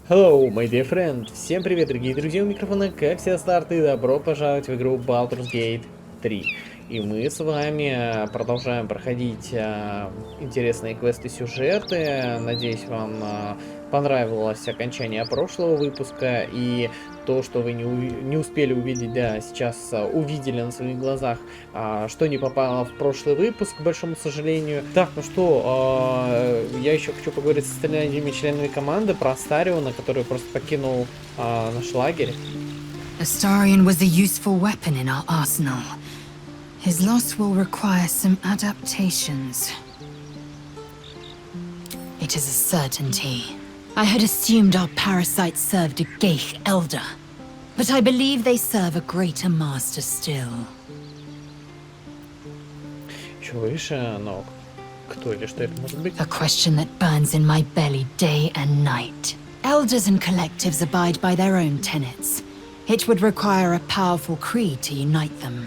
Hello, my dear friend! Всем привет, дорогие друзья, у микрофона, как все SlarD, и добро пожаловать в игру Baldur's Gate 3. И мы с вами продолжаем проходить интересные квесты-сюжеты. Надеюсь, вам понравилось окончание прошлого выпуска, и то, что вы не успели увидеть, да, сейчас увидели на своих глазах, что не попало в прошлый выпуск, к большому сожалению. Так, ну что, я еще хочу поговорить с остальными членами команды про Астариона, который просто покинул наш лагерь. Astarion was a useful weapon in our arsenal. His loss will require some adaptations. It is a certainty. I had assumed our parasites served a Geich elder, but I believe they serve a greater master still. Чуть выше, но кто или что это может быть? A question that burns in my belly day and night. Elders and collectives abide by their own tenets. It would require a powerful creed to unite them.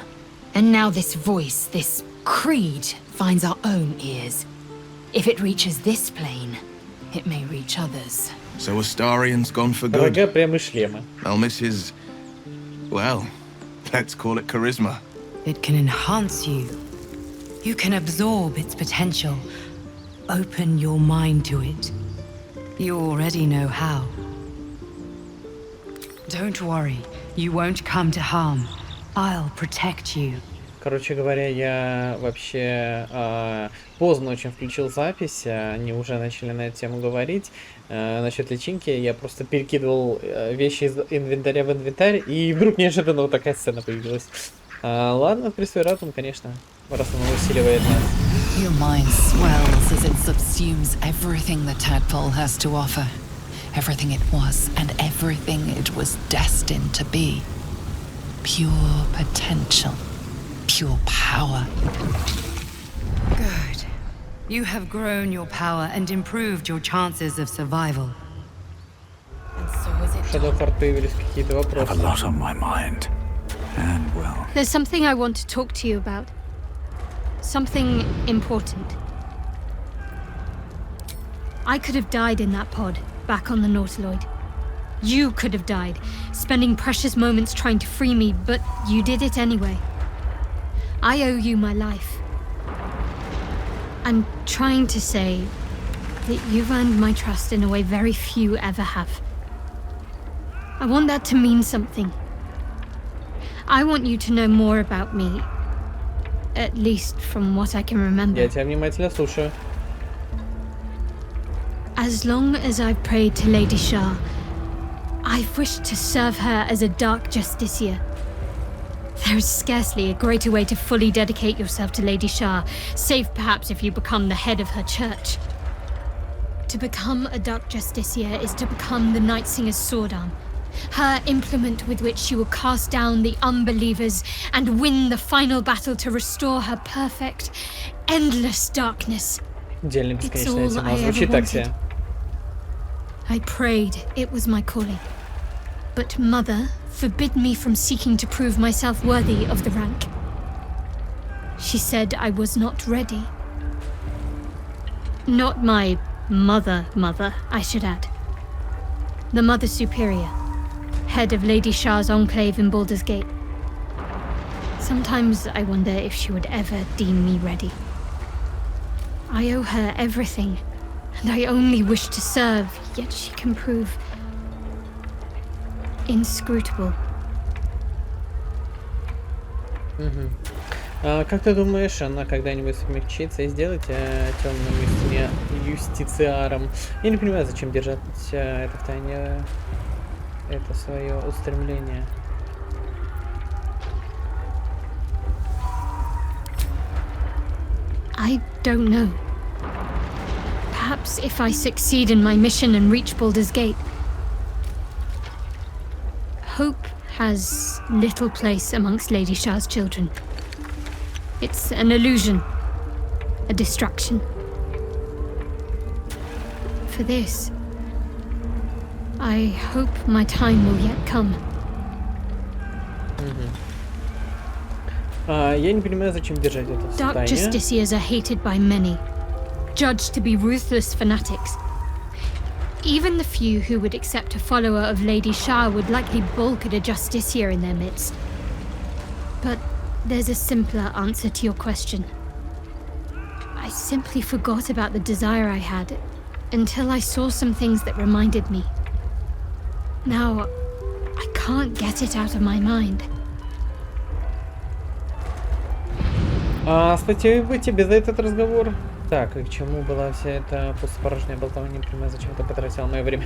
And now this voice, this creed, finds our own ears. If it reaches this plane, it may reach others. So Astarion's gone for good. Рога прямо из шлема. I'll miss his... well, let's call it charisma. It can enhance you. You can absorb its potential. Open your mind to it. You already know how. Don't worry, you won't come to harm. I'll protect you. Короче говоря, я вообще поздно очень включил запись, они уже начали на эту тему говорить. Насчет личинки я просто перекидывал вещи из инвентаря в инвентарь, и вдруг неожиданно вот такая сцена появилась. Ладно, присвоятум, конечно, раз он усиливает нас. Your mind swells as it subsumes everything the tadpole has to offer. Everything it was and everything it was destined to be. Pure potential. Pure power. Good. You have grown your power and improved your chances of survival. And so is it. Шадоукарт появились какие-то I have a вопросы. lot on my mind. And, well, There's something I want to talk to you about. Something important. I could have died in that pod, back on the Nautiloid. You could have died, spending precious moments trying to free me, but you did it anyway. I owe you my life. I'm trying to say that you've earned my trust in a way very few ever have. I want that to mean something. I want you to know more about me, at least from what I can remember. Я тебя внимательно слушаю. As long as I've prayed to Lady Shah, I've wished to serve her as a dark justiciar. There is scarcely a greater way to fully dedicate yourself to Lady Shah, save perhaps if you become the head of her church. To become a dark justiciar is to become the Night Singer's sword arm, her implement with which she will cast down the unbelievers and win the final battle to restore her perfect, endless darkness. Отдельно It's бесконечная all тема. I ever Звучит так wanted. себе. I prayed it was my calling. But Mother forbid me from seeking to prove myself worthy of the rank. She said I was not ready. Not my mother, I should add. The Mother Superior, head of Lady Shah's enclave in Baldur's Gate. Sometimes I wonder if she would ever deem me ready. I owe her everything, and I only wish to serve, yet she can prove inscrutable. Как ты думаешь, она когда-нибудь смягчится и сделает темным юстициаром? Я не понимаю, зачем держать это в тайне, это свое устремление. I don't know. Perhaps if I succeed in my mission and reach Baldur's Gate. Hope has little place amongst Lady Shah's children. It's an illusion, a distraction. For this, I hope my time will yet come. Я не понимаю, зачем держать это в Dark тайне. justiciars are hated by many, judged to be ruthless fanatics. Even the few who would accept a follower of Lady Shah would likely balk at a justiciar in their midst. But there's a simpler answer to your question. I simply forgot about the desire I had until I saw some things that reminded me. Now, I can't get it out of my mind. Спасибо тебе за этот разговор. Так, и к чему была вся эта пустопорожняя болтовня? Прямо зачем ты потратил мое время?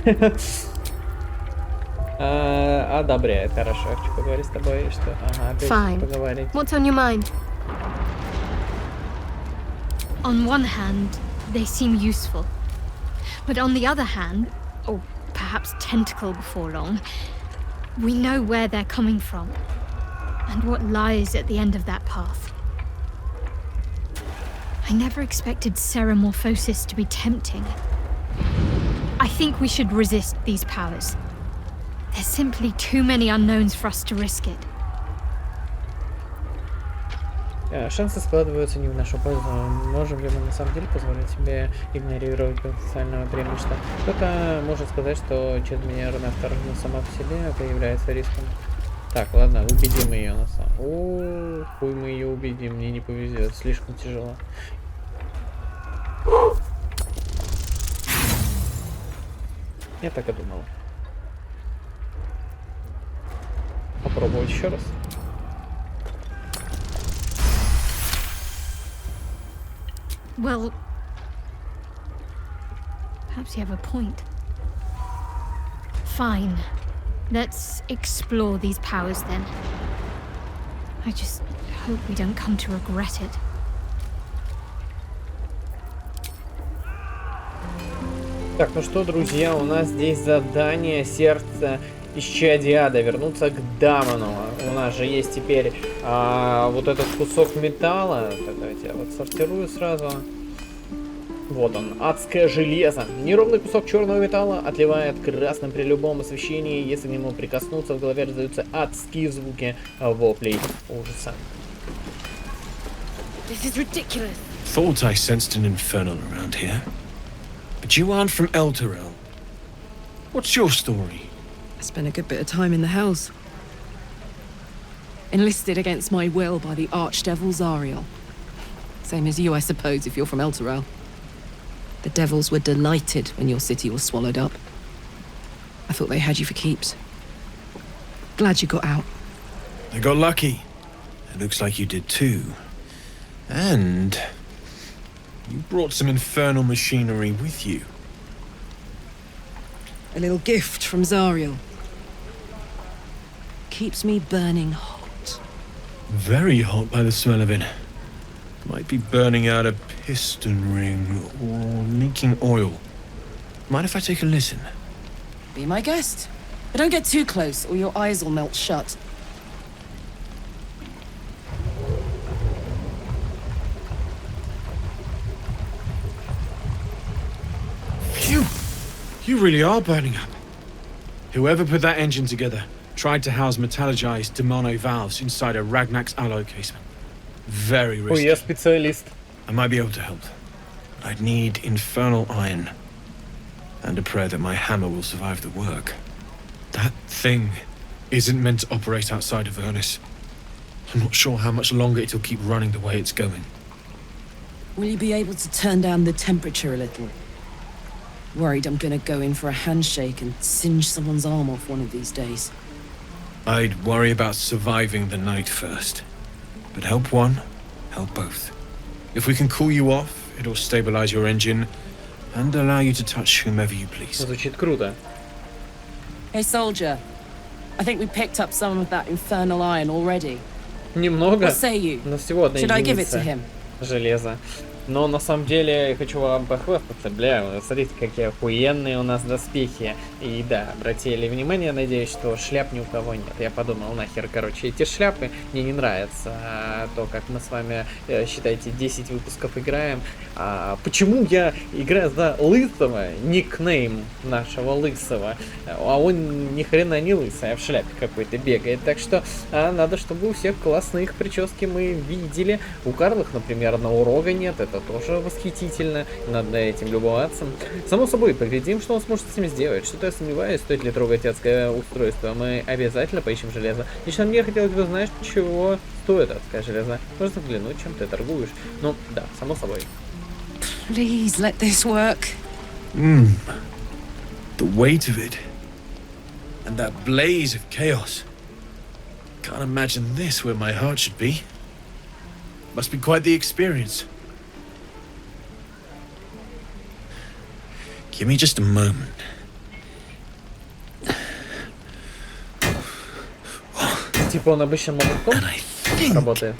Одобряет, хорошо. Я хочу поговорить с тобой, что... Ага, опять поговорить. What's on your mind? On one hand, they seem useful. But on the other hand, or perhaps tentacle before long, we know where they're coming from and what lies at the end of that path. I never expected Ceramorphosis to be tempting. I think we should resist these powers. There's simply too many unknowns for us to risk it. Шансы складываются не в нашу пользу. Можем ли мы на самом деле позволить себе игнорировать потенциального преимущества? Кто-то может сказать, что чрезмерная вторжение сама по себе появляется риском. Так, ладно, убедим ее на самом... О, хуй мы ее убедим, мне не повезет, слишком тяжело. Я так и думал. Попробовать еще раз. Well, perhaps you have a point. Fine. Let's explore these powers then. I just hope we don't come to regret it. Так, ну что, друзья, у нас здесь задание сердца Исчадия, вернуться к Дамону. У нас же есть теперь вот этот кусок металла. Так, давайте я вот сортирую сразу. Вот он, адское железо. Неровный кусок черного металла отливает красным при любом освещении. Если к нему прикоснуться, в голове раздаются адские звуки воплей ужаса. This is ridiculous. Thought I sensed an infernal around here. But you aren't from Elturel. What's your story? I spent a good bit of time in the Hells. Enlisted against my will by the Archdevil Zariel. Same as you, I suppose, if you're from Elturel. The devils were delighted when your city was swallowed up. I thought they had you for keeps. Glad you got out. I got lucky. It looks like you did too. And you brought some infernal machinery with you. A little gift from Zariel. Keeps me burning hot. Very hot by the smell of it. Might be burning out a piston ring or leaking oil. Mind if I take a listen? Be my guest. But don't get too close or your eyes will melt shut. Phew! You really are burning up. Whoever put that engine together tried to house metallurgized Demono valves inside a Ragnak's alloy casement. Very risky. Ой, я специалист. I might be able to help. But I'd need infernal iron. And a prayer that my hammer will survive the work. That thing isn't meant to operate outside of Ernest. I'm not sure how much longer it'll keep running the way it's going. Will you be able to turn down the temperature a little? Worried I'm gonna go in for a handshake and singe someone's arm off one of these days. I'd worry about surviving the night first. But help one, help both. If we can cool you off, it'll stabilize your engine and allow you to touch whomever you please. Звучит круто. Hey soldier, I think we picked up some of that infernal iron already. Немного, What say you? но всего одна Should I give it to единица him? железа. Но на самом деле я хочу вам похвастаться, бля, смотрите, какие охуенные у нас доспехи. И да, обратили внимание, надеюсь, что шляп ни у кого нет. Я подумал, нахер, короче, эти шляпы, мне не нравится то, как мы с вами, считайте, 10 выпусков играем. почему я играю за Лысого, никнейм нашего Лысого, а он ни хрена не лысый, а в шляпе какой-то бегает. Так что надо, чтобы у всех классные их прически мы видели. У Карлых, например, на урога нет, это тоже восхитительно, надо этим любоваться. Само собой, поглядим, что он сможет с этим сделать. Что-то я сомневаюсь, стоит ли трогать адское устройство. Мы обязательно поищем железо. Лично мне хотелось бы знать, чего стоит адское железо. Можно взглянуть, чем ты торгуешь. Ну, да, само собой. Please let this work. The weight of it. And that blaze of chaos. Can't imagine this where my heart should be. Must be quite the experience. Give me just a moment. Типа он обычно молотком работает.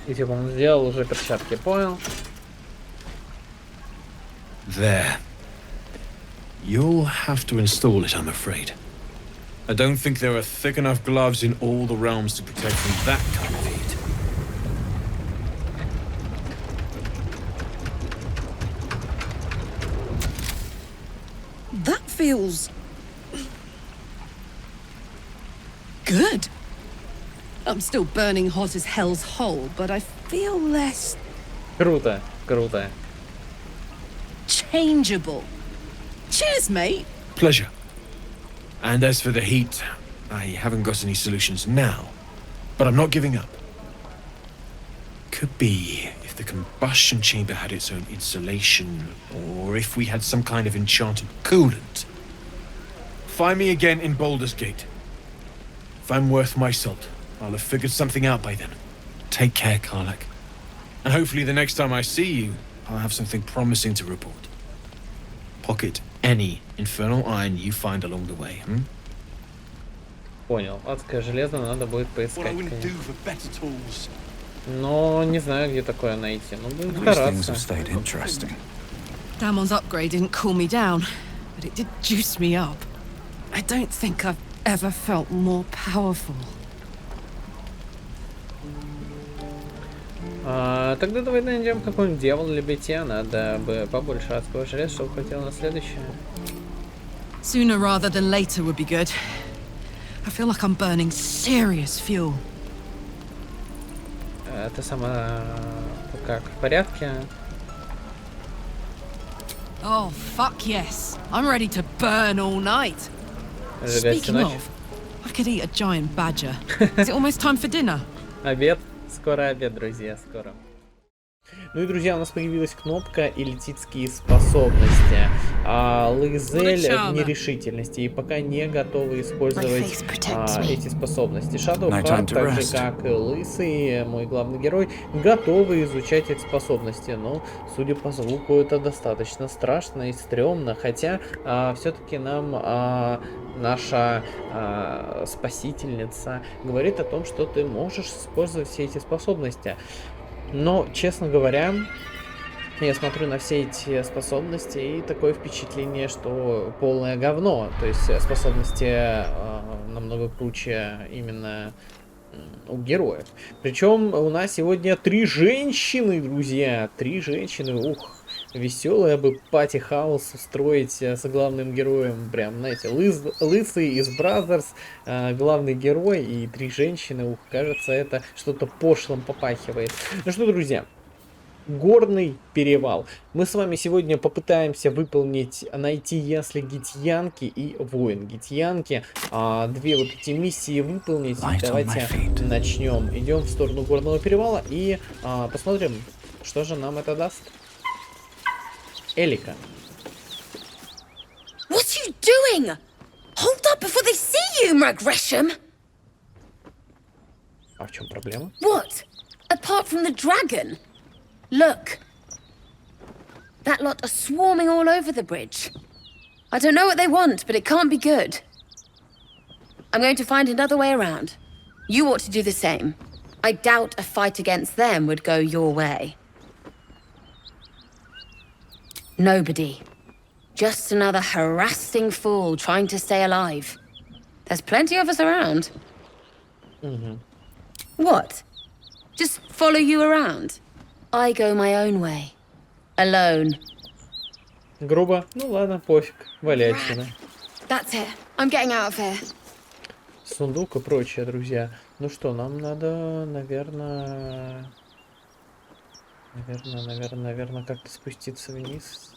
И типа он сделал уже перчатки, понял? There. You'll have to install it, I'm afraid. I don't think there are thick enough gloves in all the realms to protect from that kind of heat. That feels good. I'm still burning hot as hell's hole, but I feel less Круто, круто. changeable. Cheers, mate. Pleasure. And as for the heat, I haven't got any solutions now, but I'm not giving up. Could be if the combustion chamber had its own insulation, or if we had some kind of enchanted coolant. Find me again in Baldur's Gate. If I'm worth my salt, I'll have figured something out by then. Take care, Karlak. And hopefully the next time I see you, I'll have something promising to report. Pocket any infernal iron you find along the way, Понял. Адское железо надо будет поискать, конечно. Но не знаю, где такое найти. Ну, будем стараться. Damon's upgrade didn't cool me down, but it did juice me up. I don't think I've ever felt more powerful. Тогда давай найдем какой-нибудь дьявол для битья. Надо бы побольше адского железа, чтобы хватило на следующее. Sooner rather than later would be good. I feel like I'm burning serious fuel. Ты сама как, в порядке? Oh, fuck yes. I'm ready to burn all night. Speaking of, I could eat a giant badger. Is it almost time for dinner? Обед. Скоро обед, друзья, скоро. Ну и, друзья, у нас появилась кнопка элитистские способности. Лызель в нерешительности и пока не готовы использовать эти способности. Shadowheart, так же как и Лысый, мой главный герой, готовы изучать эти способности. Но, судя по звуку, это достаточно страшно и стрёмно. Хотя, все-таки нам наша спасительница говорит о том, что ты можешь использовать все эти способности. Но, честно говоря, я смотрю на все эти способности и такое впечатление, что полное говно. То есть способности намного круче именно у героев. Причем у нас сегодня 3 женщины, друзья. 3 женщины. Ух, веселая бы пати-хаус устроить с главным героем. Прям, знаете, Лысый из Brothers, главный герой и 3 женщины. Ух, кажется, это что-то пошлым попахивает. Ну что, друзья, горный перевал. Мы с вами сегодня попытаемся найти ясли гитьянки и воин гитьянки. 2 вот эти миссии выполнить. Давайте начнем. Идем в сторону горного перевала и посмотрим, что же нам это даст. Элика. What are you doing? Hold up before they see you, Gresham. А в чем проблема? What? Apart from the dragon? Look. That lot are swarming all over the bridge. I don't know what they want, but it can't be good. I'm going to find another way around. You ought to do the same. I doubt a fight against them would go your way. Nobody. Just another harassing fool trying to stay alive. There's plenty of us around. What? Just follow you around? I go my own way. Alone. Грубо. Ну ладно, пофиг. Валяй отсюда. That's it. I'm getting out of here. Сундук и прочее, друзья. Ну что, нам надо, наверное, как-то спуститься вниз.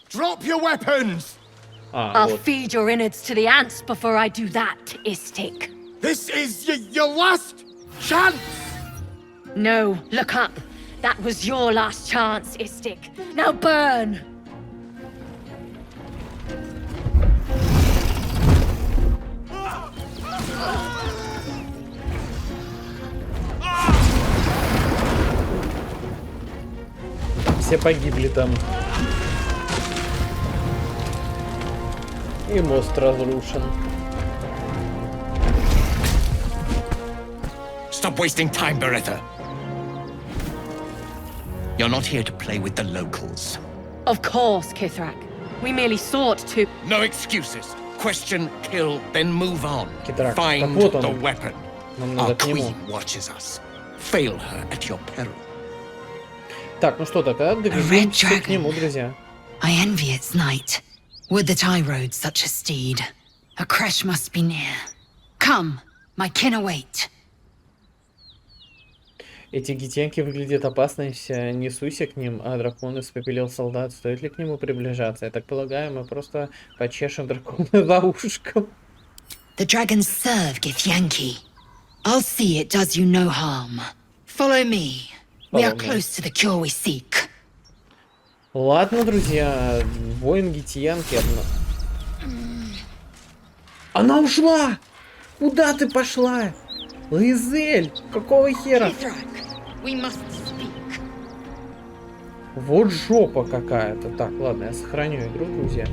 Drop your weapons! I'll Вот. feed your innards to the ants before I do that, Istik. This is your last chance! No, look up. That was your last chance, Istik. Now burn! Все погибли там. И мост разрушен. Stop wasting time, Beretta. You're not here to play with the locals. Of course, Kithrak. We merely sought to... No excuses. Question, kill, then move on. Китрака. Find Так вот он. the weapon. Нам Our надо к нему. queen watches us. Fail her at your peril. Так, ну что, тогда двигаемся к нему, друзья. I envy its knight. Would that I rode such a steed. A crash must be near. Come, my kin await. Эти гитянки выглядят опасно, не суйся к ним, а дракон испепелил солдат. Стоит ли к нему приближаться? Я так полагаю, мы просто почешем дракона за ушком. The dragons serve Githyanki. I'll see it does you no harm. Follow me. We are close to the cure we seek. Ладно, друзья, воин гитянки одна. Она ушла! Куда ты пошла? Лизель, какого хера? We must speak. Вот жопа какая-то. Так, ладно, я сохраню игру, друзья.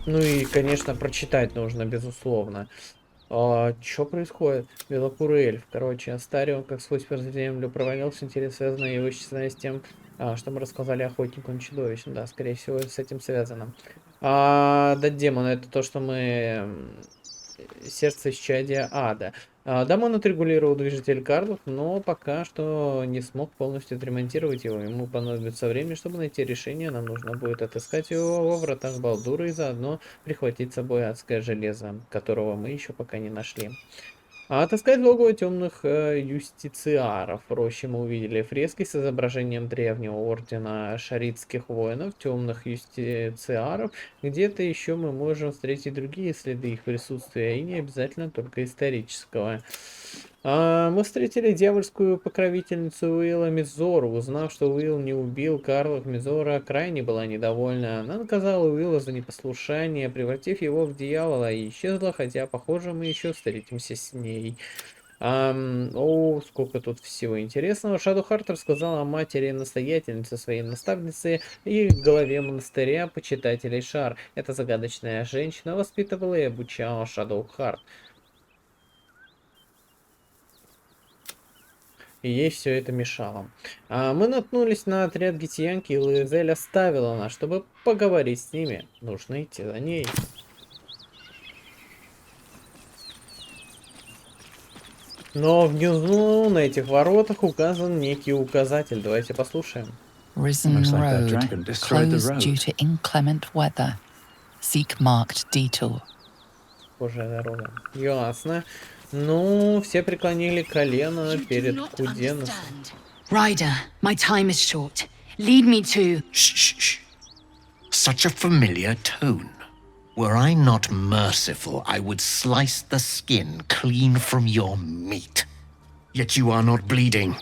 Ну и, конечно, прочитать нужно, безусловно. Что происходит? Белокурый эльф. Короче, Астарион, как сквозь землю провалился, интерес связано его исчезновение с тем, что мы рассказали охотнику на чудовищ. Да, скорее всего, с этим связано. Да, демон, это то, что мы... Сердце, исчадия, ада. Дамон отрегулировал движитель карлов, но пока что не смог полностью отремонтировать его. Ему понадобится время, чтобы найти решение. Нам нужно будет отыскать его во вратах Балдура и заодно прихватить с собой адское железо, которого мы еще пока не нашли. Отыскать логово темных юстициаров. В роще мы увидели фрески с изображением древнего ордена шаритских воинов, темных юстициаров. Где-то еще мы можем встретить другие следы их присутствия, и не обязательно только исторического. Мы встретили дьявольскую покровительницу Уилла Мизору. Узнав, что Уилл не убил Карла, Мизора крайне была недовольна. Она наказала Уилла за непослушание, превратив его в дьявола, и исчезла, хотя, похоже, мы еще встретимся с ней. Сколько тут всего интересного. Шаду Харт рассказал о матери-настоятельнице, своей наставнице и главе монастыря почитателей Шар. Эта загадочная женщина воспитывала и обучала Шаду Харт. И ей все это мешало. Мы наткнулись на отряд гитянки, и Лизель оставила нас, чтобы поговорить с ними. Нужно идти за ней. Но внизу на этих воротах указан некий указатель. Давайте послушаем. Risen road, closed due to inclement weather. Seek marked detour. Всхожая дорога. Ясно. Ну, все преклонили колено перед Куденосом. Ryder, my time is short. Lead me to... Shh, shh, shh. Such a familiar tone. Were I not merciful, I would slice the skin clean from your meat. Yet you are not bleeding.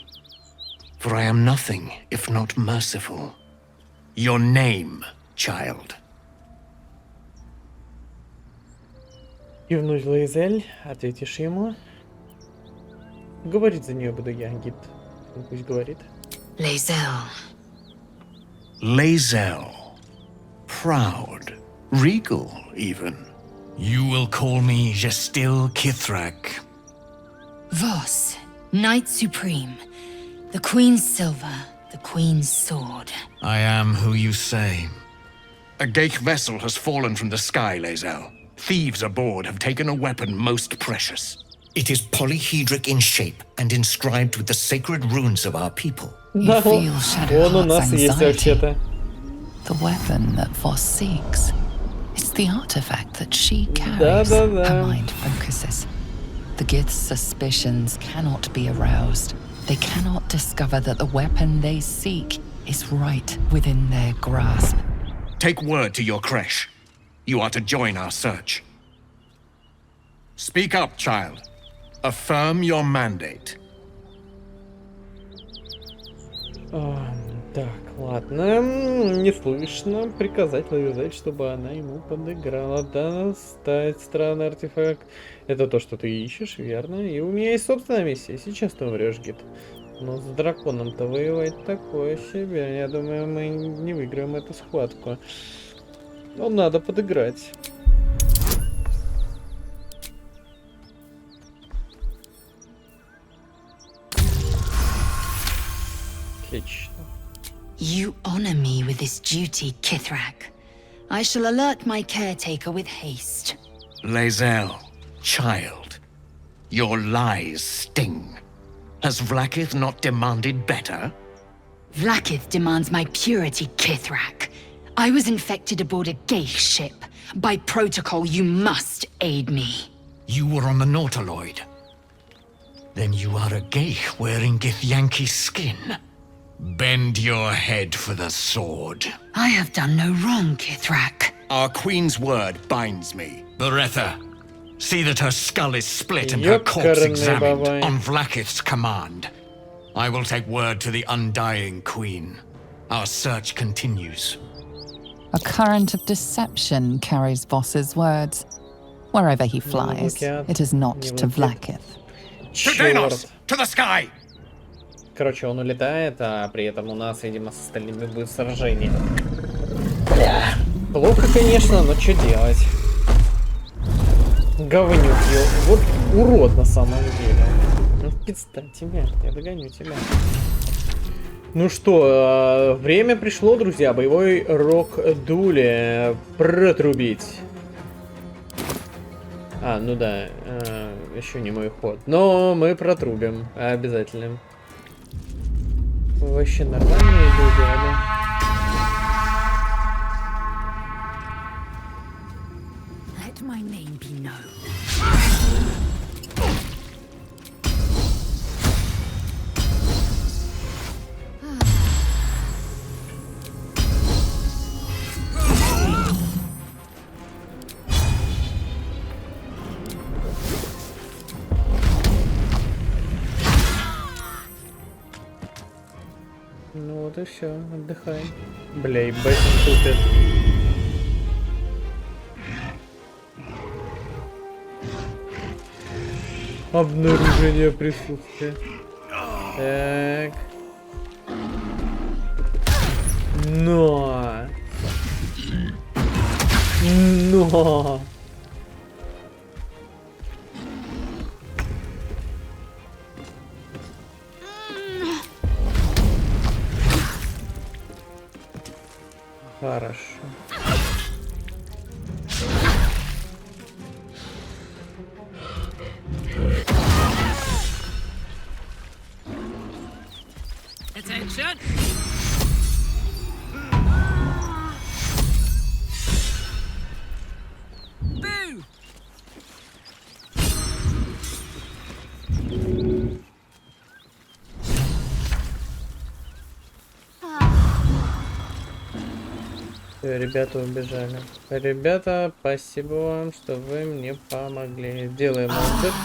For I am nothing if not merciful. Your name, child. Кивнуть Лизель, ответишь ему. Говорить за нее буду я, Гид. Пусть говорит. Lae'zel. Lae'zel. Proud. Regal, even. You will call me Gestil Kithrak. Voss, Knight Supreme. The Queen's silver, the Queen's sword. I am who you say. A Geich vessel has fallen from the sky, Lae'zel. Thieves aboard have taken a weapon most precious. It is polyhedric in shape and inscribed with the sacred runes of our people. You feel Он у нас Shadowheart's есть anxiety. вообще-то. The weapon that Voss seeks. It's the artifact that she carries. Her mind focuses. The Gith's suspicions cannot be aroused. They cannot discover that the weapon they seek is right within their grasp. Take word to your creche. You are to join our search. Speak up, child. Affirm your mandate. Так, ладно. Не слышно. Приказать навязать, чтобы она ему подыграла. Достать странный артефакт. Это то, что ты ищешь, верно? И у меня есть собственная миссия. Сейчас ты умрешь, Гид. Но с драконом-то воевать такое себе. Я думаю, мы не выиграем эту схватку. Но надо подыграть. Отлично. You honor me with this duty, Kithrak. I shall alert my caretaker with haste. Lae'zel, child, your lies sting. Has Vlaakith not demanded better? Vlaakith demands my purity, Kithrak. I was infected aboard a Geich ship. By protocol, you must aid me. You were on the Nautiloid. Then you are a Geich wearing Githyanki's skin. Bend your head for the sword. I have done no wrong, Kithrak. Our queen's word binds me. Beretha, see that her skull is split and her corpse examined on Vlaakith's command. I will take word to the undying queen. Our search continues. A current of deception carries Voss's words. Wherever he flies, it is not to Vlaakith. To Denos! To the sky! Короче, он улетает, а при этом у нас, видимо, с остальными будет сражение. Бля. Плохо, конечно, но что делать? Говнюк, вот урод на самом деле. Ну, пизда тебя, я догоню тебя. Ну что, время пришло, друзья, боевой рок-дули протрубить. Ну да, еще не мой ход, но мы протрубим, обязательно. Вообще нормальные люди, Let my name be known. Ну вот и все, отдыхай. Бля, ебать он тупит. Обнаружение присутствия. Так. Но. Хорошо. Attention! Boo! Всё, ребята убежали. Ребята, спасибо вам, что вы мне помогли. Делаем вот это.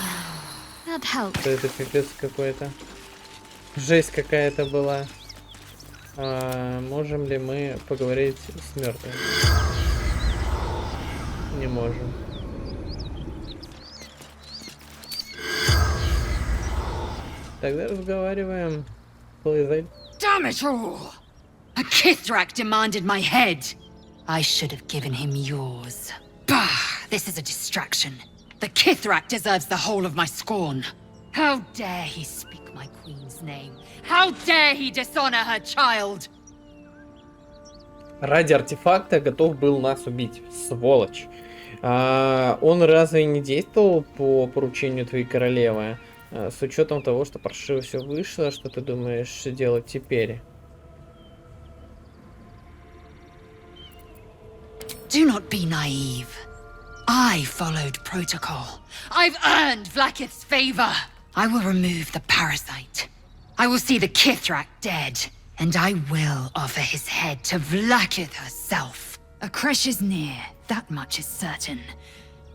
Это пипец какой-то. Жесть какая-то была. Можем ли мы поговорить с мертвым? Не можем. Тогда разговариваем. Damn it all! A Kithrak demanded my head. I should have given him yours. Bah! This is a distraction. The Kithrak deserves the whole of my scorn. How dare he speak my queen's name? How dare he dishonor her child? Ради артефакта готов был нас убить, сволочь. Он разве не действовал по поручению твоей королевы? С учетом того, что паршиво все вышло, что ты думаешь делать теперь? Do not be naive. I followed protocol. I've earned Vlaakith's favor. I will remove the parasite. I will see the Kithrak dead. And I will offer his head to Vlaakith herself. A crash is near, that much is certain.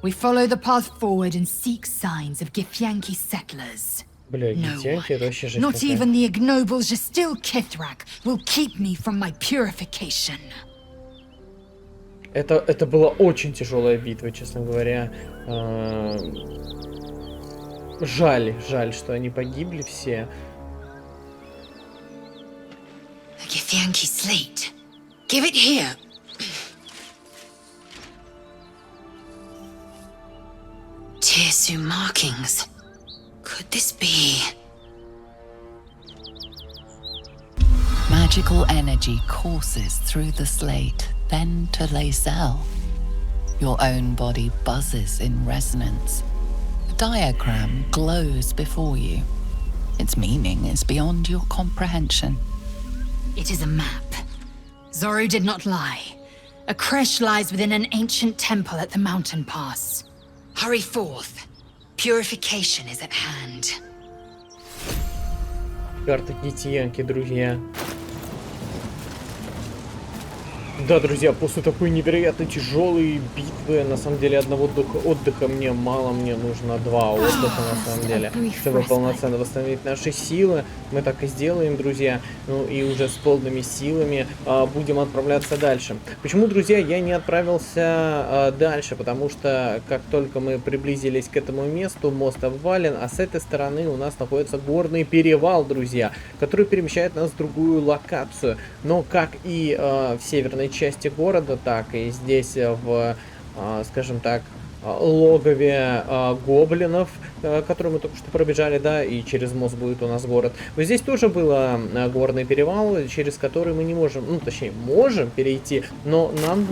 We follow the path forward and seek signs of Githyanki settlers. Бля, No Гитянки, это вообще жесть not какая. even the ignoble Jastil Kithrak will keep me from my purification. Это была очень тяжелая битва, честно говоря. Жаль, что они погибли все. The Githyanki slate. Give it here. Tirsu markings. Could this be? Magical energy courses through the slate, then to Lacel. Your own body buzzes in resonance. A diagram glows before you. Its meaning is beyond your comprehension. It is a map. Zoru did not lie. A creche lies within an ancient temple at the mountain pass. Hurry forth. Purification is at hand. Карта Гитянки, друзья. Да, друзья, после такой невероятно тяжелой битвы, на самом деле, одного отдыха мне мало, мне нужно 2 отдыха, на самом деле, чтобы полноценно восстановить наши силы. Мы так и сделаем, друзья, ну и уже с полными силами будем отправляться дальше. Почему, друзья, я не отправился дальше? Потому что, как только мы приблизились к этому месту, мост обвален, а с этой стороны у нас находится горный перевал, друзья, который перемещает нас в другую локацию. Но, как и в северной части города, так и здесь в, скажем так, логове гоблинов, который мы только что пробежали, да, и через мост будет у нас город. Вот здесь тоже был горный перевал, через который мы не можем, ну, точнее, можем перейти, но нам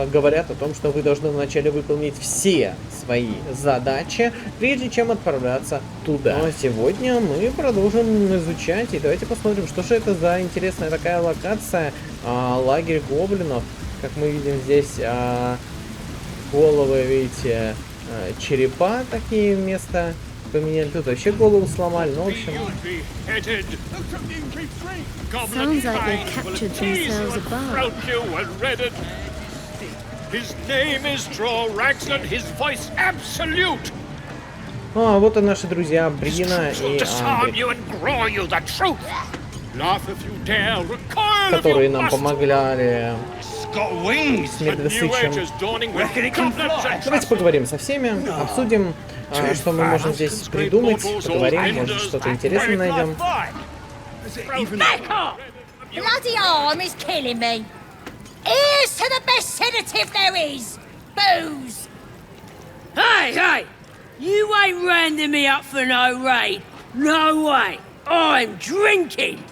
говорят о том, что вы должны вначале выполнить все свои задачи, прежде чем отправляться туда. Но сегодня мы продолжим изучать, и давайте посмотрим, что же это за интересная такая локация, лагерь гоблинов. Как мы видим здесь головы, видите, черепа такие вместо поменяли. Тут вообще голову сломали, ну, в общем. Sounds like they captured themselves above. His name is Droraxon, his voice absolute. Вот и наши друзья Брина и Андрей, которые нам помогали с Медвесычем. Давайте поговорим со всеми, обсудим, что мы можем здесь придумать, поговорим, может что-то интересное найдем. Bloody arm is killing me. Here's to the best sedative there is. Booze. Hey! You ain't rounding me up for no raid. No way. I'm drinking.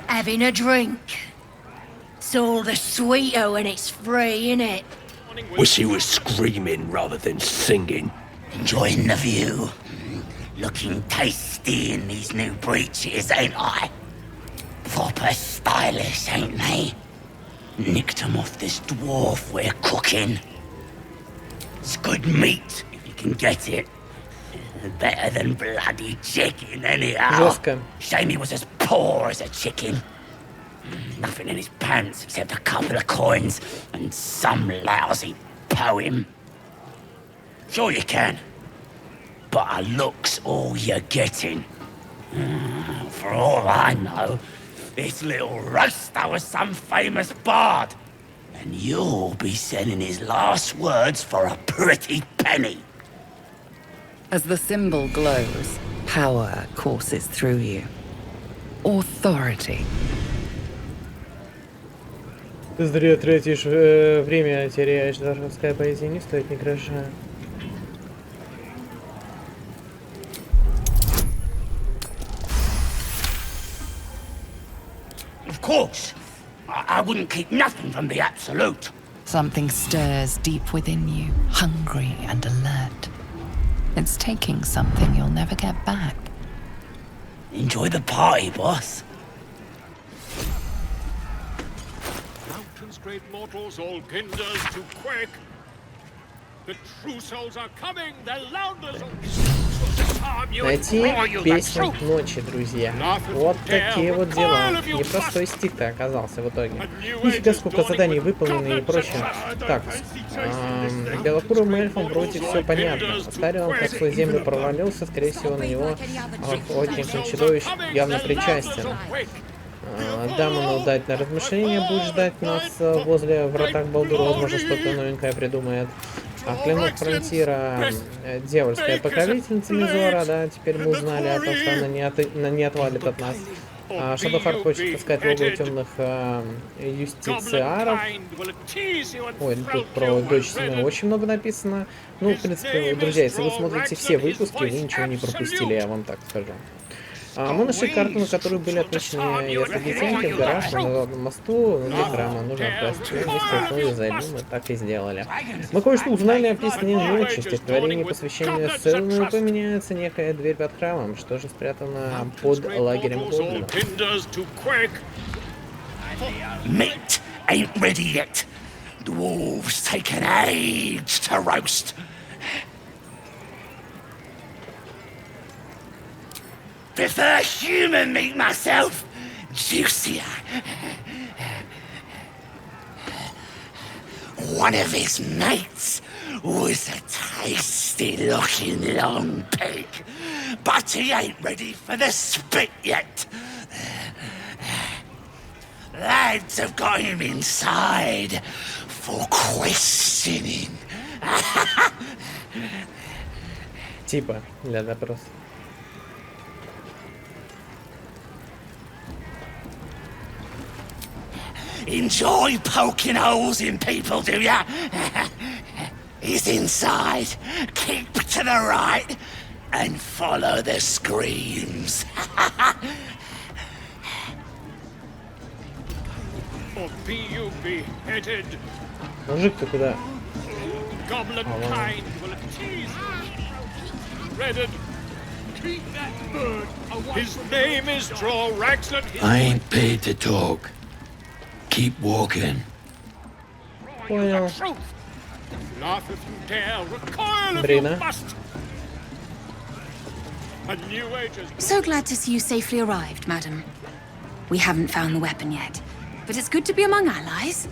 Having a drink. It's all the sweeter when it's free, innit? Wish he was screaming rather than singing. Enjoying the view. Looking tasty in these new breeches, ain't I? Proper stylish, ain't they? Nicked 'em off this dwarf we're cooking. It's good meat, if you can get it. Better than bloody chicken, anyhow. Жестко. Shame he was as poor as a chicken. Nothing in his pants except a couple of coins and some lousy poem. Sure you can. But a look's all you're getting. For all I know, this little roaster was some famous bard. And you'll be selling his last words for a pretty penny. As the symbol glows, power courses through you. Authority. Ты зря тратишь время, теряешь. Дарвинская поэзия не стоит ни гроша. Of course. I wouldn't keep nothing from the Absolute. Something stirs deep within you, hungry and alert. It's taking something you'll never get back. Enjoy the party, boss. Mountains, great mortals, all kinders to quake. The true souls are coming, their loudness Найти песню ночи, друзья. Вот такие вот дела. Непростой стик-то оказался в итоге. Нифига, сколько заданий выполнено и прочее. Так, белокурым эльфом вроде все понятно. Старый он как свою землю провалился, скорее всего, на него охотник чудовищ явно причастен. Дам ему дать на размышление, будет ждать нас возле врата Балдура, возможно, что-то новенькое придумает. А клинок фронтира, дьявольская покровительница Мизора, да, теперь мы узнали о том, что она не отвалит от нас. Шадохар хочет искать логово темных юстициаров. Ой, тут про дочь Семена очень много написано. Ну, в принципе, друзья, если вы смотрите все выпуски, вы ничего не пропустили, я вам так скажу. Мы нашли карту, на которой были отмечены ястребетеньки в гараж на Народном мосту. Для храма нужно вместе основе зайдем, мы так и сделали. Мы кое-что узнали о песне ночи, стихотворении посвящения сцены, поменяется некая дверь под храмом, что же спрятано под лагерем Гоблинов. Meat ain't ready yet. Dwarves take an age to roast. Prefer human meat myself. Juicier. One of his mates was a tasty-looking long pig, but he ain't ready for the spit yet. Lads have got him inside for questioning. Типа, для допроса. Enjoy poking holes in people, do ya? He's inside. Keep to the right and follow the screams. Or be you beheaded. Мужик, ты куда? Goblin kind will tease you. Dreaded. Keep that bird away. His name is Draw Raxlet. I ain't paid to talk. Keep walking. Понял. Laugh if you dare, recoil if Брина. you must. A new age is... So glad to see you safely arrived, madam. We haven't found the weapon yet, but it's good to be among allies,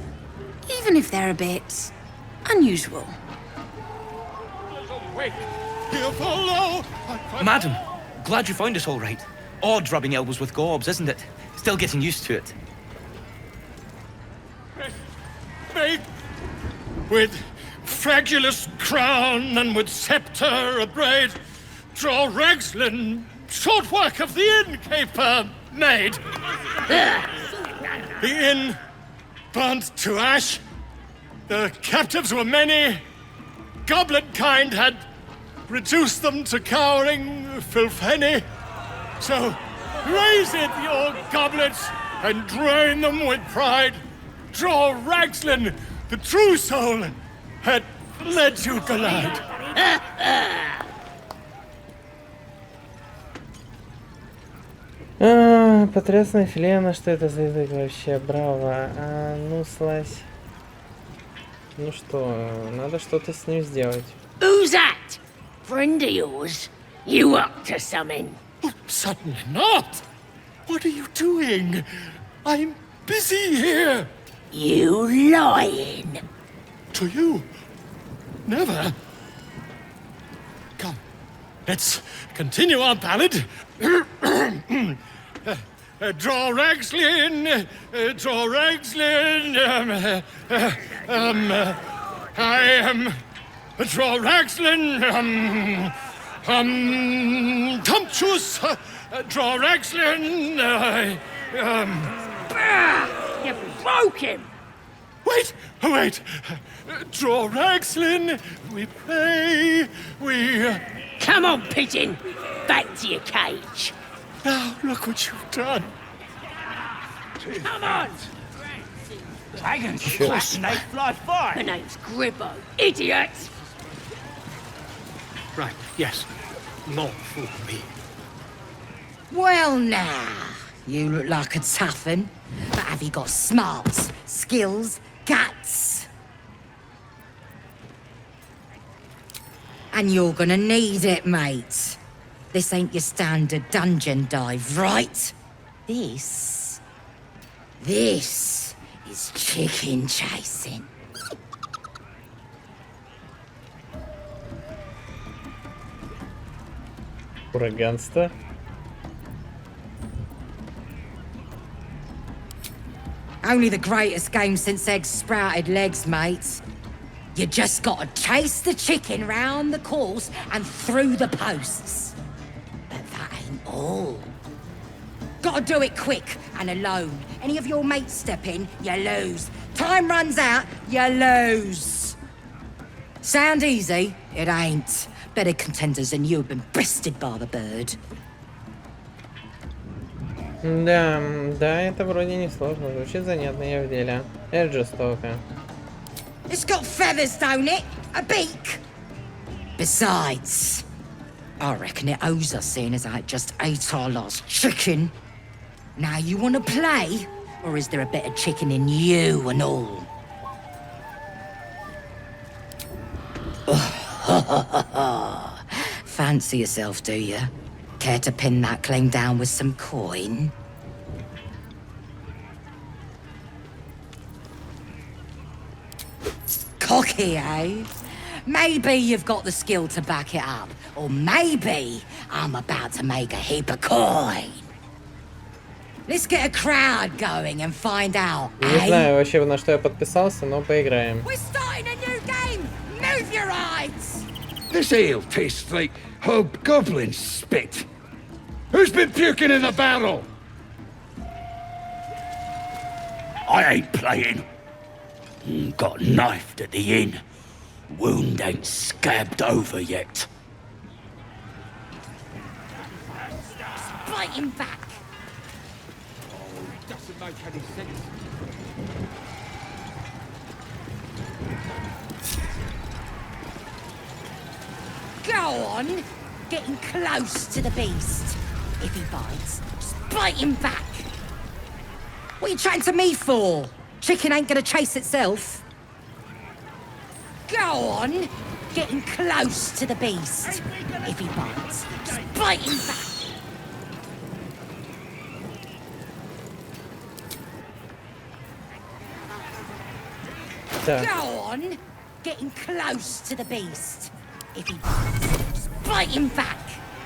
even if they're a bit unusual. Madam, glad you found us all right. Odd rubbing elbows with gobs, isn't it? Still getting used to it. With fragulous crown and with scepter abraid, Draw Ragslin, short work of the innkeeper made. The inn burnt to ash. The captives were many. Goblin kind had reduced them to cowering filthenny. So raise it, your goblets, and drain them with pride. Draw Ragslin, the true soul, had led you glad. Потрясная филена, что это за язык вообще? Браво. Ну, слазь. Ну что, надо что-то с ним сделать. Who's that? Friend of yours? You up to something? Oh, certainly not. What are you doing? I'm busy here. You lying. To you? Never. Come, let's continue our ballad. Draw Ragslin, Draw Ragslin, I am Draw Ragslin, Tumptuous, Draw Ragslin, You broke him. Wait, wait. Draw Ragslin, we pray, we... Come on, pigeon. Back to your cage. Now, look what you've done. Come on. Dragons, Sure. and they fly far. The name's Gribbo. Idiot! Right, yes. Not for me. Well, now, you look like a tough un, but have you got smarts, skills, guts? And you're gonna need it, mate. This ain't your standard dungeon dive, right? This is chicken chasing. Ураганство. Only the greatest game since eggs sprouted legs, mates. You just gotta chase the chicken round the course and through the posts. But that ain't all. Gotta do it quick and alone. Any of your mates step in, you lose. Time runs out, you lose. Sound easy? It ain't. Better contenders than you have been breasted by the bird. Да, это вроде не сложно. Звучит занятно, я в деле. Это жестоко. It's got feathers, don't it? A beak. Besides, I reckon it owes us, seeing as I just ate our last chicken. Now you want to play, or is there a bit of chicken in you and all? Fancy yourself, do you? Care to pin that claim down with some coin? Cocky, eh? Maybe you've got the skill to back it up. Or maybe I'm about to make a heap of coin. Let's get a crowd going and find out, Не eh? знаю вообще, на что я подписался, но поиграем. We're starting a new game! Move your eyes! This ale tastes like hobgoblin spit. Who's been puking in the barrel? I ain't playing. Got knifed at the inn. Wound ain't scabbed over yet. Bite him back! Doesn't make any sense. Go on! Getting close to the beast. If he bites, just bite him back. What are you chatting to me for? Chicken ain't gonna chase itself. Go on! Getting close to the beast. If he bites, just bite him back. Go on! Getting close to the beast. If he bites, just bite him back.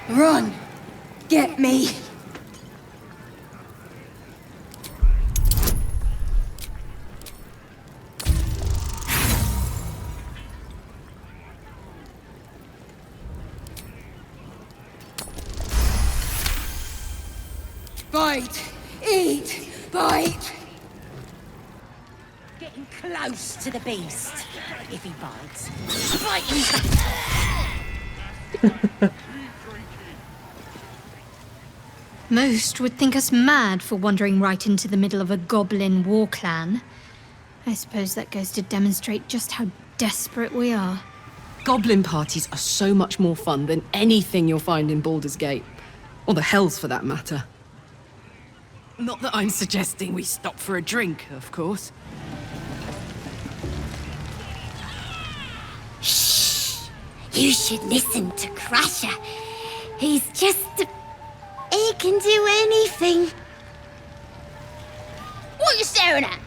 Run! Get me! Bite! Eat! Bite! Getting close to the beast. If he bites, bite him back. Most would think us mad for wandering right into the middle of a goblin war clan. I suppose that goes to demonstrate just how desperate we are. Goblin parties are so much more fun than anything you'll find in Baldur's Gate. Or the Hells, for that matter. Not that I'm suggesting we stop for a drink, of course. Shh! You should listen to Crusher. He's just... He can do anything. What are you staring at?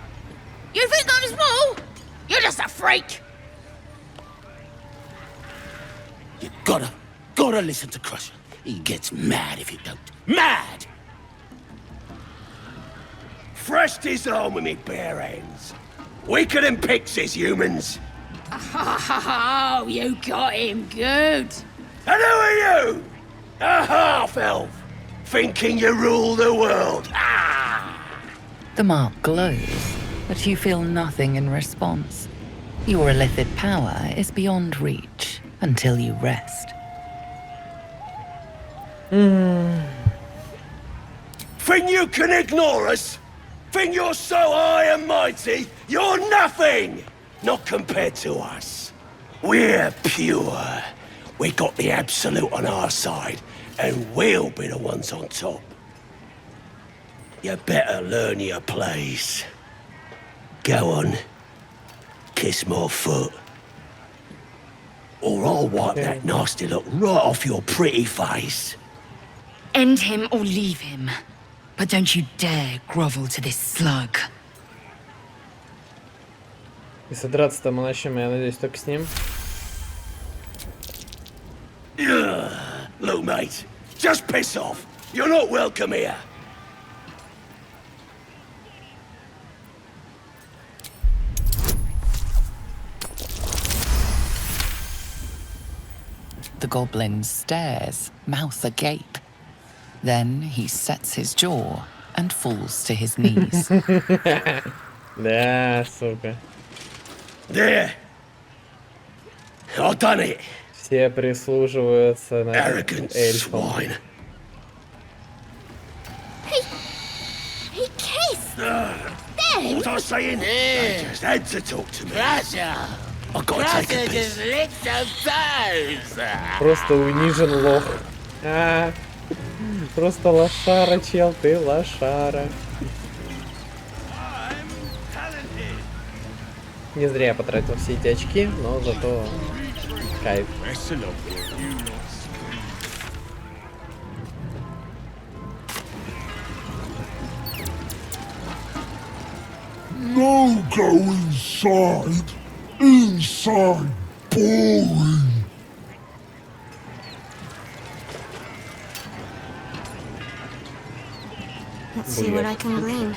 You think I'm small? You're just a freak. You gotta listen to Crusher. He gets mad if you don't. Mad! Threshed his arm with me bare hands. Weaker than pixies, humans. Oh, you got him good. And who are you? A half-elf, thinking you rule the world. The mark glows, but you feel nothing in response. Your illithid power is beyond reach until you rest. Think you can ignore us? think you're so high and mighty? You're nothing! Not compared to us. We're pure. We got the absolute on our side, and we'll be the ones on top. You better learn your place. Go on. Kiss my foot. Or I'll wipe that nasty look right off your pretty face. End him or leave him. But don't you dare grovel to this slug. И содраться-то мы начнем, я надеюсь, только с ним. Look, mate, just piss off. You're not welcome here. The goblin stares, mouth agape. Then he sets his jaw and falls to his knees. Да, сука. There. I've done it. Все прислуживаются на эльфам. He kissed. Then. What was I saying? They just had to talk to me. Crusher. I've got to take a piss. Просто унижен лох. Просто лошара, чел, ты лошара. Не зря я потратил все эти очки, но зато кайф. No, go inside. Inside, boring. Let's see what I can glean.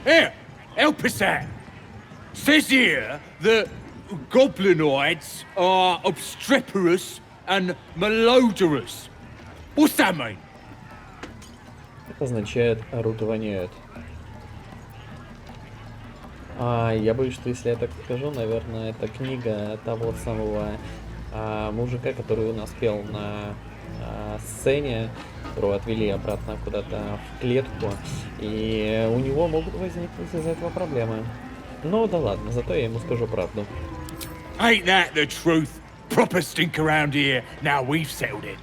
Here, help us out. Says here that goblinoids are obstreperous and malodorous. What's that mean? Это означает орут и воняют. Я боюсь, что если я так скажу, наверное, это книга того самого мужика, который у нас пел на сцене, которого отвели обратно куда-то в клетку, и у него могут возникнуть из-за этого проблемы. Ну да ладно, зато я ему скажу правду. Ain't that the truth? Proper stink around here, now we've settled it.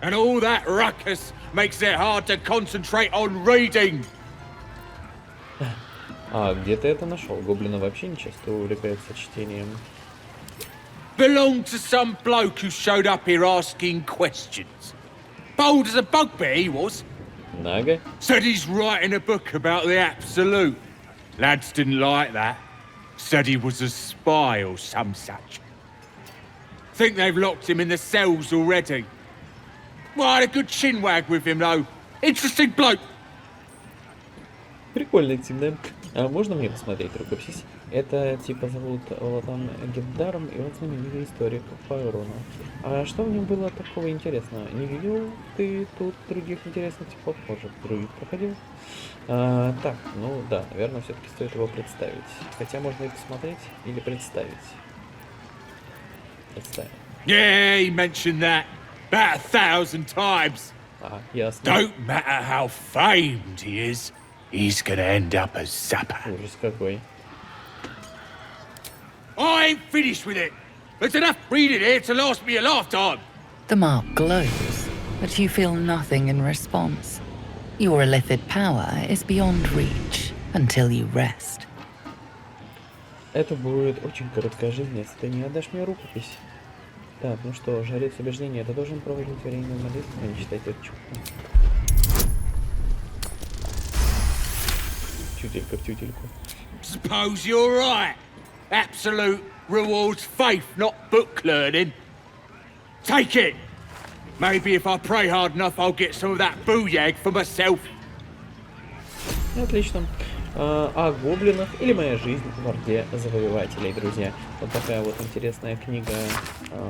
And all that ruckus makes it hard to concentrate on reading. Где ты это нашел? Гоблины вообще не часто увлекаются чтением. Belonged to some bloke who showed up here asking questions. Bold as a bugbear he was. Naga? Said he's writing a book about the Absolute. Lads didn't like that. Said he was a spy or some such. Think they've locked him in the cells already. Well, I had a good chinwag with him though. Interesting bloke. Прикольный тип, да? Можно мне посмотреть рукопись? Это типа зовут Латан Геддаром, и он знаменитый историк по Ирону. А что в нем было такого интересного? Не видел ты тут других интересных типов? Может, других проходил? Так, ну да, наверное, все-таки стоит его представить. Хотя можно и посмотреть, или представить. Представить. Yeah, he mentioned that about 1,000 times. Ясно. Don't matter how famed he is, he's gonna end up as Zappa. Ужас какой. I ain't finished with it. There's enough reading here to last me a lifetime. The mark glows, but you feel nothing in response. Your illithid power is beyond reach until you rest. Это будет очень короткая жизнь, если ты не отдашь мне рукопись. Так, ну что, жрец убеждения, ты должен проводить время в молитве, а не читать эту чушь. Тютелька в тютельку. Suppose you're right. Absolute rewards faith, not book learning. Take it. Maybe if I pray hard enough, I'll get some of that booyag for myself. Отлично. О гоблинах или моя жизнь в Орде завоевателей, друзья. Вот такая вот интересная книга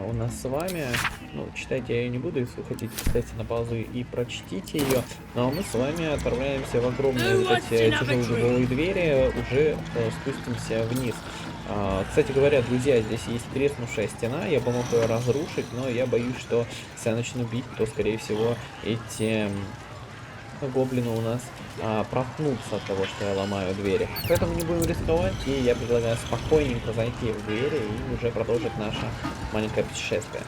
у нас с вами. Ну, читать я ее не буду, если вы хотите, поставьте на паузу и прочтите ее. Ну а мы с вами отправляемся в огромные вот эти тяжелые дубовые двери, уже спустимся вниз. Кстати говоря, друзья, здесь есть треснувшая стена, я бы мог ее разрушить, но я боюсь, что если я начну бить, то, скорее всего, эти гоблины у нас проткнутся от того, что я ломаю двери. Поэтому не будем рисковать, и я предлагаю спокойненько зайти в двери и уже продолжить наше маленькое путешествие.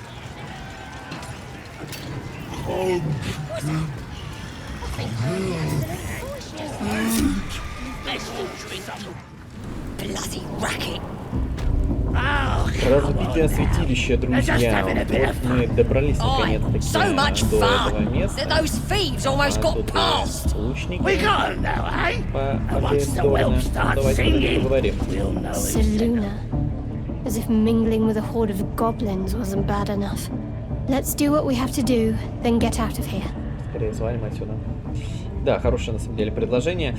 Разбитое святилище, друзья. Вот мы добрались наконец-таки до этого места. А тут лучники по обеим сторонам. Давайте поговорим. Seluna. As if mingling with a horde of goblins wasn't bad enough. Let's do what we have to do, then get out of here. Скорее свалим отсюда. Да, хорошее на самом деле предложение.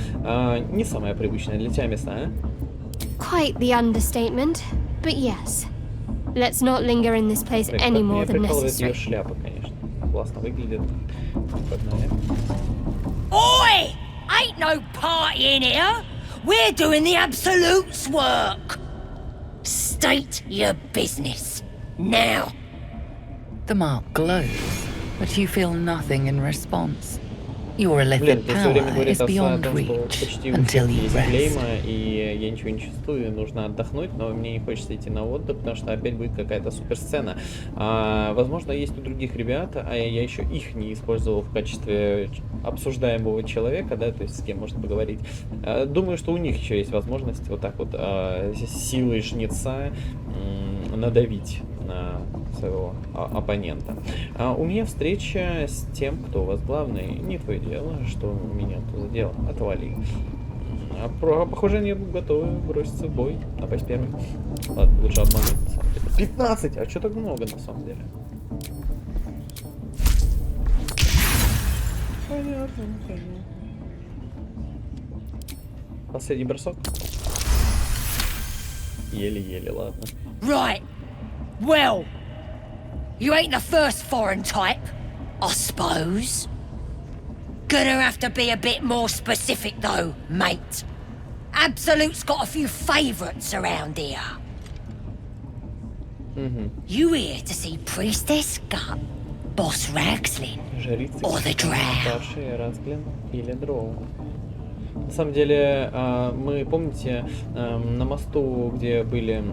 Не самое привычное для тебя место, а? Quite the understatement, but yes. Let's not linger in this place any more than necessary. Ее шляпа, конечно. Классно выглядит. Погнали. Oi! Ain't no party in here. We're doing the Absolute's work. State your business. Now. The mark glows, but you feel nothing in response. Your illicit power is beyond reach until you rest. И я ничего не чувствую, нужно отдохнуть, но мне не хочется идти на отдых, потому что опять будет какая-то суперсцена. Возможно, есть у других ребят, а я еще их не использовал в качестве обсуждаемого человека, да, то есть с кем можно поговорить. Думаю, что у них еще есть возможность вот так вот силой жнеца надавить на своего оппонента. У меня встреча с тем, кто у вас главный. Не твое дело, что меня тут за дело. Отвали. Похоже, они готовы броситься в бой. Напасть первый. Ладно, лучше обмануть. 15! А что так много на самом деле? Понятно, понятно. Последний бросок. Еле-еле, ладно. Right. Well, you ain't the first foreign type, I suppose. Gonna have to be a bit more specific though, mate. Absolute's got a few favourites around here. You here to see Priestess Gut, Boss Ragslin, or the Drow? На самом деле, мы, помните, на мосту, где были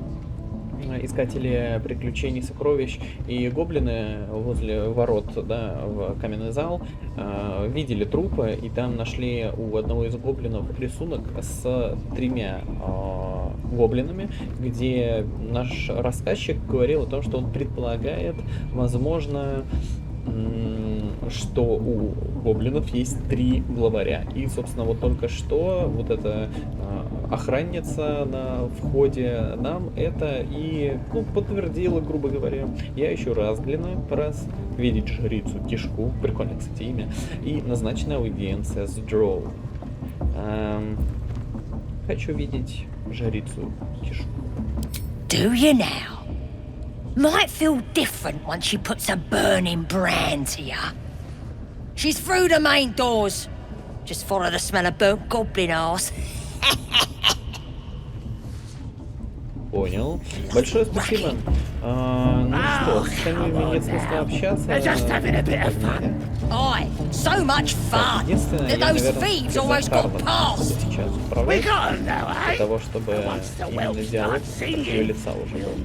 искатели приключений, сокровищ и гоблины возле ворот, да, в каменный зал, видели трупы, и там нашли у одного из гоблинов рисунок с 3 гоблинами, где наш рассказчик говорил о том, что он предполагает, возможно, что у гоблинов есть 3 главаря. И, собственно, вот только что вот эта охранница на входе нам это и подтвердила, грубо говоря. Я ищу Разглина, раз видеть жрицу Кишку, прикольное, кстати, имя, и назначена аудиенция с Дроу. Хочу видеть жрицу Кишку. Do you now? Might feel different once she puts a burning brand to you. She's through the main doors. Just follow the smell of burnt goblin arse. Понял. Большое спасибо. Ну что, с остальными нет смысла общаться. Ой, so much fun. That those thieves almost got past. Сейчас управлять для того, чтобы именно диалог от ее лица уже был.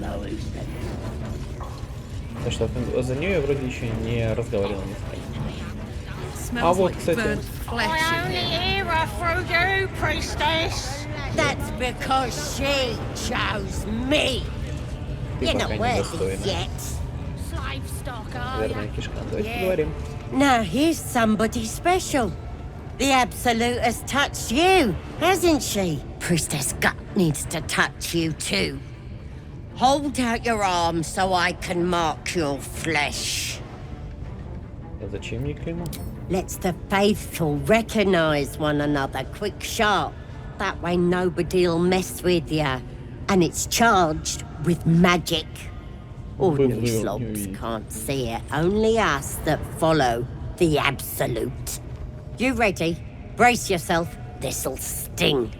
Потому что за нее я вроде еще не разговаривал ни с кем. А вот, кстати. That's because she chose me. You're not worthy yet. Верная кишка. Давайте поговорим. Now here's somebody special. The Absolute has touched you, hasn't she? Priestess Gut needs to touch you too. Hold out your arm so I can mark your flesh. Зачем мне клеймо? Let's the faithful recognize one another quick sharp. That way nobody'll mess with you. And it's charged with magic. Ordinary slobs can't see it. Only us that follow the Absolute. You ready? Brace yourself. This'll sting.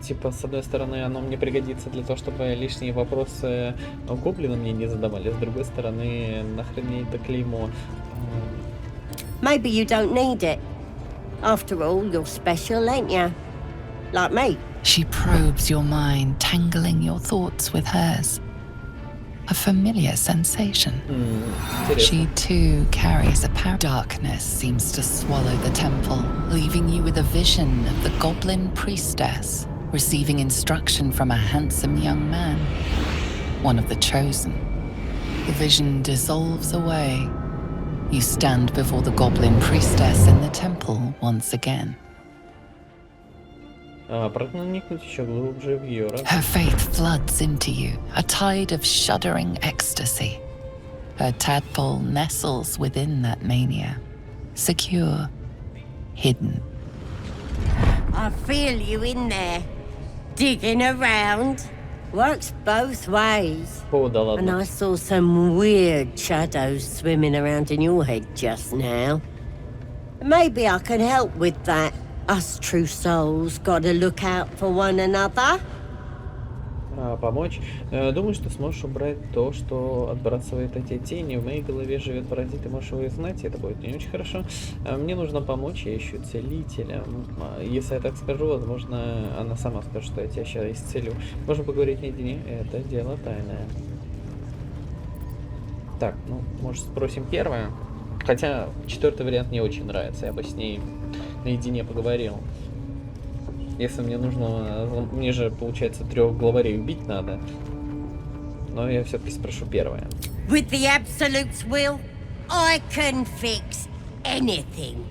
Типа, с одной стороны, оно мне пригодится для того, чтобы лишние вопросы гоблины мне не задавали, с другой стороны, нахрен мне это клеймо. Maybe you don't need it. After all, you're special, ain't you? Like me. She probes your mind, tangling your thoughts with hers. A familiar sensation. She too carries a power. Darkness seems to swallow the temple, leaving you with a vision of the goblin priestess receiving instruction from a handsome young man, one of the chosen. The vision dissolves away. You stand before the goblin priestess in the temple once again. Her faith floods into you, a tide of shuddering ecstasy. Her tadpole nestles within that mania, secure, hidden. I feel you in there, digging around. Works both ways. And I saw some weird shadows swimming around in your head just now. Maybe I can help with that. Us true souls gotta look out for one another. Помочь. Думаю, что сможешь убрать то, что отбрасывает эти тени. В моей голове живет паразит, ты можешь его изгнать, и это будет не очень хорошо. Мне нужно помочь, я ищу целителя. Если я так скажу, возможно, она сама скажет, что я тебя сейчас исцелю. Можно поговорить наедине, это дело тайное. Так, ну, может, спросим первое. Хотя четвертый вариант мне очень нравится, я бы с ней наедине поговорил. Если мне нужно... Мне же, получается, 3 главарей убить надо. Но я все-таки спрошу первое. With the Absolute's will, I can fix anything.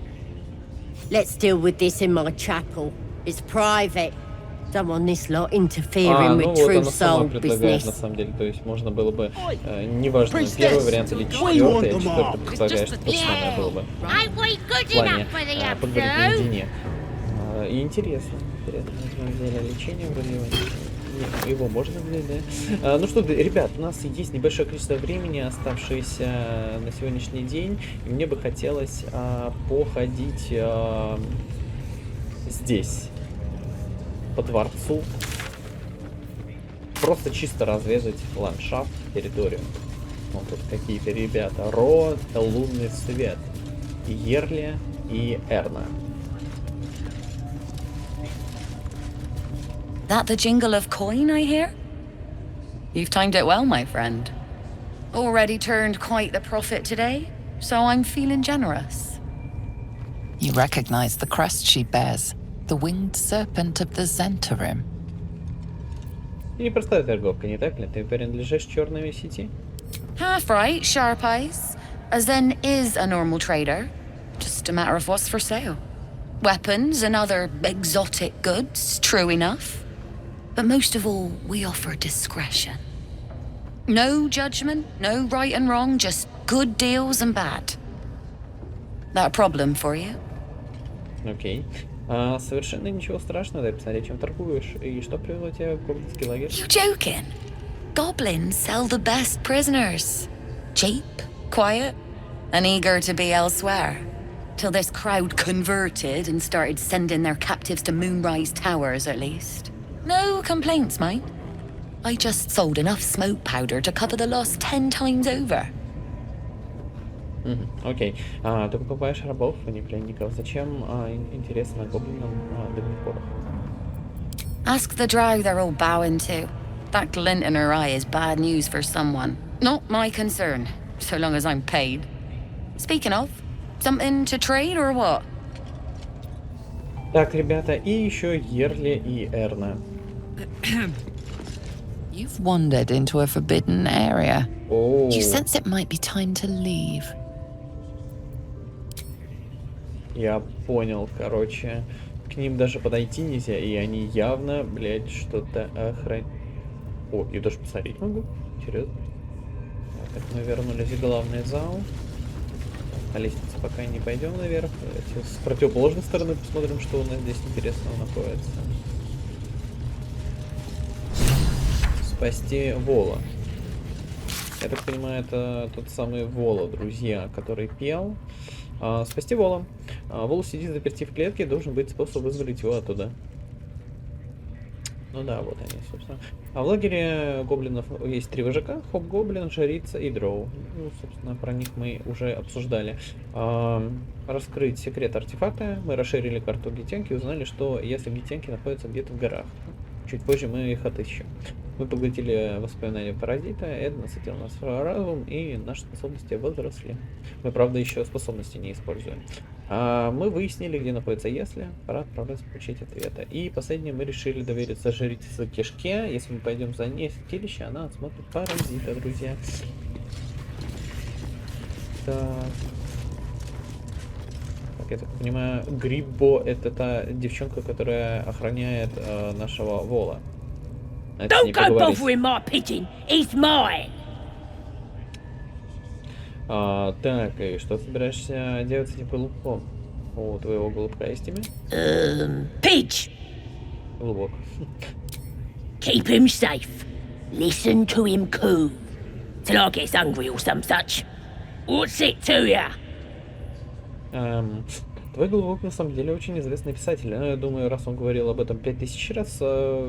Let's deal with this in my chapel. It's private. Don't want this lot interfering with true soul business. На самом деле, то есть можно было бы, неважно, первый вариант или четвертый, а четвертый предлагаешь, то же самое было бы. В плане поговорить наедине. И интересно. Взяли лечение, вроде его можно взять, да? Ну что, ребят, у нас есть небольшое количество времени, оставшееся на сегодняшний день, и мне бы хотелось походить здесь, по дворцу, просто чисто разведать ландшафт, территорию. Вот тут какие-то ребята, Ро, лунный свет, Ерли и Эрна. That the jingle of coin I hear? You've timed it well, my friend. Already turned quite the profit today, so I'm feeling generous. You recognize the crest she bears, the winged serpent of the Zentarim. Ты непростая торговка, не так ли? Ты принадлежишь черной сети? Half right, sharp eyes. A Zen is a normal trader. Just a matter of what's for sale. Weapons and other exotic goods, true enough. But most of all, we offer discretion. No judgment, no right and wrong, just good deals and bad. That a problem for you? Окей. Совершенно ничего страшного, дай посмотреть, чем торгуешь. И что привело тебя в гоблинский лагерь? You joking? Goblins sell the best prisoners. Cheap, quiet, and eager to be elsewhere. Till this crowd converted and started sending their captives to Moonrise Towers, at least. No complaints, mind. I just sold enough smoke powder to cover the loss 10 times over. Окей. Ты покупаешь рабов, а не пленников. Зачем, интересно, гоблинам дымный порох? Ask the drow they're all bowing to. That glint in her eye is bad news for someone. Not my concern, so long as I'm paid. Speaking of, something to trade or what? Так, ребята, и еще Ерли и Эрна. You've wandered into a forbidden area. Oh. You sense it might be time to leave. Я понял, короче. К ним даже подойти нельзя, и они явно, блядь, что-то охраняют. О, я даже посмотреть могу. Интересно. Так, мы вернулись в главный зал. По лестнице пока не пойдем наверх. Давайте с противоположной стороны посмотрим, что у нас здесь интересного находится. Спасти Воло. Я так понимаю, это тот самый Воло, друзья, который пел. Спасти Воло. Воло сидит заперти в клетке, должен быть способ вызволить его оттуда. Ну да, вот они, собственно. А в лагере гоблинов есть 3 вожака: Хоп-гоблин, жрица и дроу. Ну, собственно, про них мы уже обсуждали. Раскрыть секрет артефакта. Мы расширили карту гитенки и узнали, что если гитенки находятся где-то в горах. Чуть позже мы их отыщем. Мы поглотили воспоминания паразита, это насытило нас разум, и наши способности возросли. Мы, правда, еще способности не используем. Мы выяснили, где находится если. Пора отправляться получить ответа. И последнее, мы решили довериться жрице Кишке. Если мы пойдем за ней в святилище, она отсмотрит паразита, друзья. Так, я так понимаю, Грибо — это та девчонка, которая охраняет нашего Вола. Don't go bothering my pigeon, he's mine. Так, и что ты собираешься делать с этим голубком? У твоего голубка есть имя? Pidge. Голубок. Keep him safe. Listen to him coo. Till I get hungry or some such. What's it to ya? Твой голубок на самом деле очень известный писатель. Но я думаю, раз он говорил об этом 5000 раз,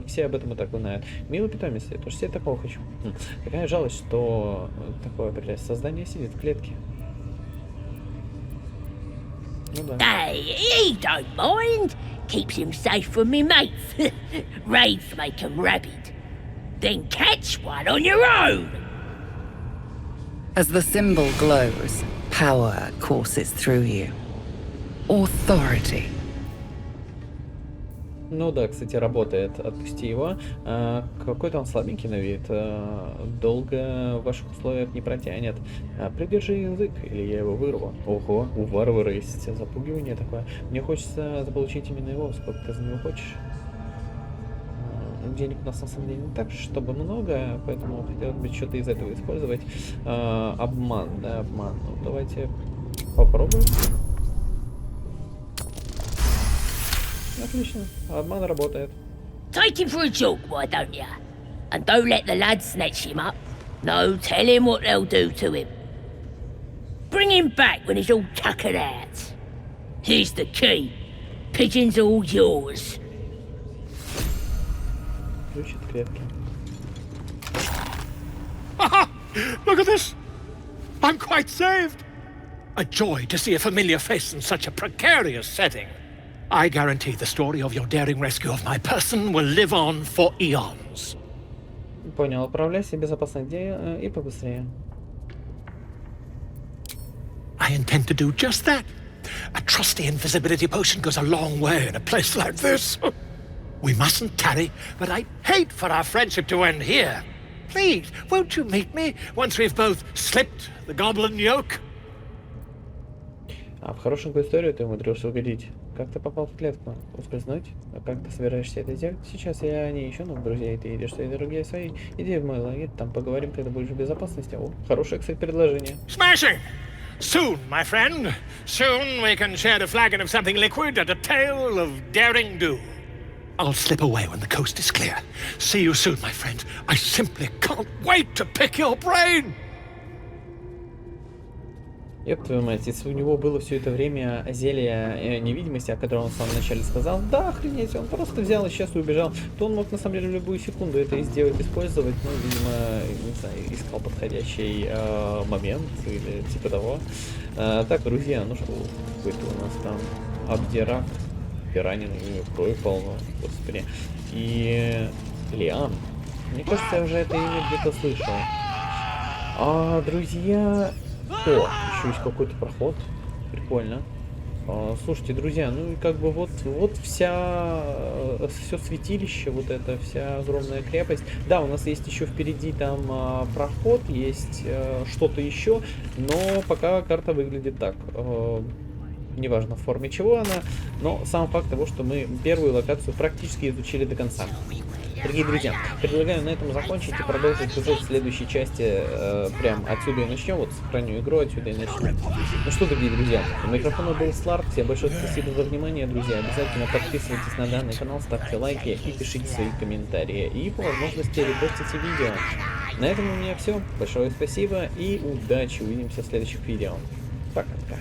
все об этом и так знают. Милый питомец, я тоже себе такого хочу. Такая жалость, что такое прелесть создание сидит в клетке. Ну да. Hey, he don't mind. Keeps him safe from me mates. Raids make him rabid. Then catch one on your own. As the symbol glows, power courses through you. Authority. Ну да, кстати, работает. Отпусти его. Какой-то он слабенький на вид. Долго в ваших условиях не протянет. Придержи язык, или я его вырву. Ого, у варвара есть запугивание такое. Мне хочется заполучить именно его. Сколько ты за него хочешь? Денег у нас на самом деле не так, чтобы много, поэтому хотелось бы что-то из этого использовать. Обман, да, обман. Ну, давайте попробуем. Отлично, обман работает. Take him for a joke, why don't ya? And don't let the lads snatch him up. No, tell him what they'll do to him. Bring him back when he's all tuckered out. Here's the key. Pigeon's all yours. Ключ от клетки. Look at this! I'm quite saved! A joy to see a familiar face in such a precarious setting. I guarantee the story of your daring rescue of my person will live on for eons. Понял, отправляйся безопасно где и побыстрее. I intend to do just that. A trusty invisibility potion goes a long way in a place like this. We mustn't tarry, but I'd hate for our friendship to end here. Please, won't you meet me once we've both slipped the goblin yoke? А в хорошенькую историю ты умудрился угодить. Как ты попал в клетку? Ускользнуть? А как ты собираешься это сделать? Сейчас я не ищу новых друзей, ты идешь своей дороги своей. Иди в мой лагерь, там поговорим, когда будешь в безопасности. О, хорошее, кстати, предложение. Smashing! Soon, my friend. Soon we can share a flagon of something liquid and a tale of daring do. I'll slip away when the coast is clear. See you soon, my friend. I simply can't wait to pick your brain! Ёб твою мать, если у него было все это время зелье невидимости, о котором он в самом начале сказал, да, охренеть, он просто взял и сейчас убежал, то он мог на самом деле в любую секунду это и сделать, использовать, ну, видимо, не знаю, искал подходящий момент или типа того. Так, друзья, ну что, какой-то у нас там Абдирак, пиранин, крови полно, господи, и Лиан. Мне кажется, я уже это имя где-то слышал. Друзья... О, еще есть какой-то проход. Прикольно. Слушайте, друзья, ну и как бы вот все святилище, вот эта вся огромная крепость. Да, у нас есть еще впереди там проход, есть что-то еще, но пока карта выглядит так. Неважно в форме чего она, но сам факт того, что мы первую локацию практически изучили до конца. Дорогие друзья, предлагаю на этом закончить и продолжить уже в следующей части. Прям отсюда и начнем. Вот сохраню игру, отсюда и начнем. Ну что, дорогие друзья, у микрофона был SlarD. Всем большое спасибо за внимание, друзья. Обязательно подписывайтесь на данный канал, ставьте лайки и пишите свои комментарии. И по возможности репостите видео. На этом у меня все. Большое спасибо и удачи. Увидимся в следующих видео. Пока-пока.